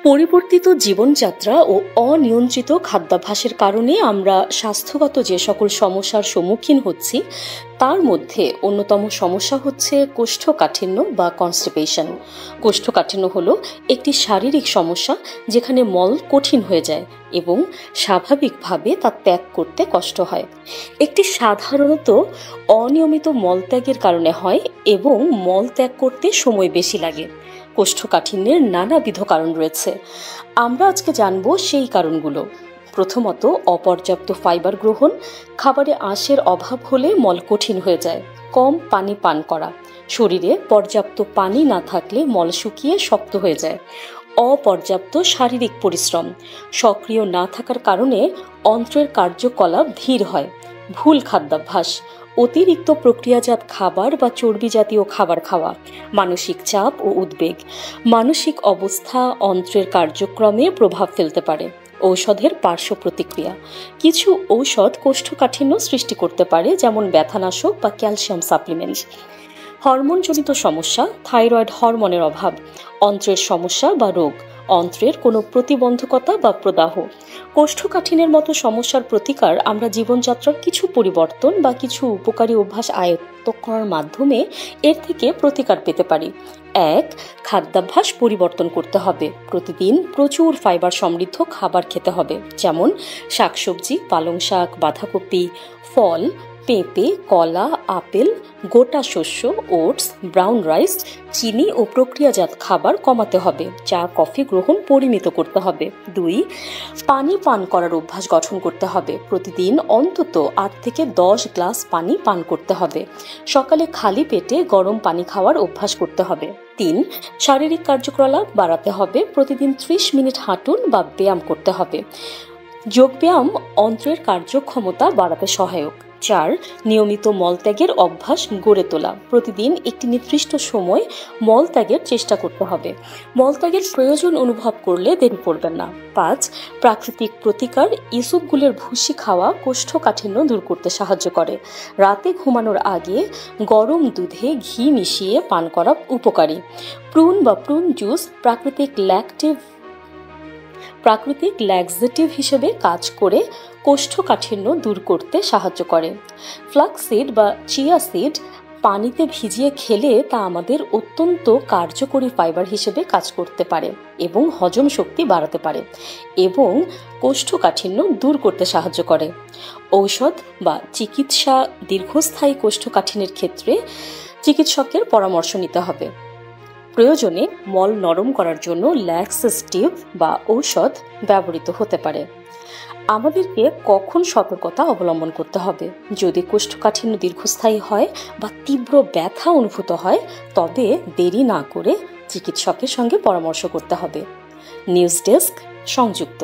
পরিবর্তিত জীবনযাত্রা ও অনিয়ন্ত্রিত খাদ্যাভ্যাসের কারণে আমরা স্বাস্থ্যগত যে সকল সমস্যার সম্মুখীন হচ্ছি তার মধ্যে অন্যতম সমস্যা হচ্ছে কোষ্ঠকাঠিন্য বা কনস্টিপেশন। কোষ্ঠকাঠিন্য হলো একটি শারীরিক সমস্যা যেখানে মল কঠিন হয়ে যায় এবং স্বাভাবিকভাবে তা ত্যাগ করতে কষ্ট হয়। একটি সাধারণত অনিয়মিত মলত্যাগের কারণে হয় এবং মল ত্যাগ করতে সময় বেশি লাগে। কোষ্ঠকাঠিন্যের নানাবিধ কারণ রয়েছে, আমরা আজকে জানব সেই কারণগুলো। প্রথমত, অপর্যাপ্ত ফাইবার গ্রহণ। খাবারে আঁশের অভাব হলে মল কঠিন হয়ে যায়। কম পানি পান করা। শরীরে পর্যাপ্ত পানি না থাকলে মল শুকিয়ে শক্ত হয়ে যায়। অপর্যাপ্ত শারীরিক পরিশ্রম। সক্রিয় না থাকার কারণে অন্ত্রের কার্যকলাপ ধীর হয়। ভুল খাদ্যাভ্যাস। অতিরিক্ত প্রক্রিয়াজাত খাবার বা চর্বি জাতীয় খাবার খাওয়া। মানসিক চাপ ও উদ্বেগ। মানসিক অবস্থা অন্ত্রের কার্যক্রমে প্রভাব ফেলতে পারে। ঔষধের পার্শ্ব প্রতিক্রিয়া। কিছু ঔষধ কোষ্ঠকাঠিন্য সৃষ্টি করতে পারে, যেমন ব্যথানাশক বা ক্যালসিয়াম সাপ্লিমেন্ট। হরমোনজনিত সমস্যা। থাইরয়েড হরমোনের অভাব। অন্ত্রের সমস্যা বা রোগ। অন্ত্রের কোনো প্রতিবন্ধকতা বা প্রদাহ। কোষ্ঠকাঠিন্যের মতো সমস্যার প্রতিকার আমরা জীবনযাত্রার কিছু পরিবর্তন বা কিছু উপকারী অভ্যাস আয়ত্ত করার মাধ্যমে এর থেকে প্রতিকার পেতে পারি। 1. খাদ্যাভ্যাস পরিবর্তন করতে হবে। প্রতিদিন প্রচুর ফাইবার সমৃদ্ধ খাবার খেতে হবে, যেমন শাকসবজি, পালং শাক, বাঁধাকপি, ফল, পেঁপে, কলা, আপেল, গোটা শস্য, ওটস, ব্রাউন রাইস। চিনি ও প্রক্রিয়াজাত খাবার কমাতে হবে। চা কফি গ্রহণ পরিমিত করতে হবে। 2. পানি পান করার অভ্যাস গঠন করতে হবে। প্রতিদিন অন্তত 8 থেকে 10 গ্লাস পানি পান করতে হবে। সকালে খালি পেটে গরম পানি খাওয়ার অভ্যাস করতে হবে। 3. শারীরিক কার্যকলাপ বাড়াতে হবে। প্রতিদিন 30 মিনিট হাঁটুন বা ব্যায়াম করতে হবে। যোগব্যায়াম অন্ত্রের কার্যক্ষমতা বাড়াতে সহায়ক। 4. নিয়মিত মলত্যাগের অভ্যাস গড়ে তোলা। প্রতিদিন একটি নির্দিষ্ট সময় মলত্যাগের চেষ্টা করতে হবে। মলত্যাগের প্রয়োজন অনুভব করলে দেরি করবেন না। 5. প্রাকৃতিক প্রতিকার। ইসবগুলের ভুসি খাওয়া কোষ্ঠকাঠিন্য দূর করতে সাহায্য করে। রাতে ঘুমানোর আগে গরম দুধে ঘি মিশিয়ে পান করা উপকারী। প্রুন বা প্রুন জুস প্রাকৃতিক ল্যাক্সেটিভ হিসেবে কাজ করে কোষ্ঠকাঠিন্য দূর করতে সাহায্য করে। ফ্লাক্স সিড বা চিয়া সিড পানিতে ভিজিয়ে খেলে তা আমাদের অত্যন্ত কার্যকরী ফাইবার হিসেবে কাজ করতে পারে এবং হজম শক্তি বাড়াতে পারে এবং কোষ্ঠকাঠিন্য দূর করতে সাহায্য করে। ঔষধ বা চিকিৎসা। দীর্ঘস্থায়ী কোষ্ঠকাঠিন্যের ক্ষেত্রে চিকিৎসকের পরামর্শ নিতে হবে। প্রয়োজনে মল নরম করার জন্য ল্যাক্সেটিভ বা ঔষধ ব্যবহৃত হতে পারে। আমাদেরকে কখন সতর্কতা অবলম্বন করতে হবে? যদি কোষ্ঠকাঠিন্য দীর্ঘস্থায়ী হয় বা তীব্র ব্যথা অনুভূত হয়, তবে দেরি না করে চিকিৎসকের সঙ্গে পরামর্শ করতে হবে। নিউজ ডেস্ক, সংযুক্ত।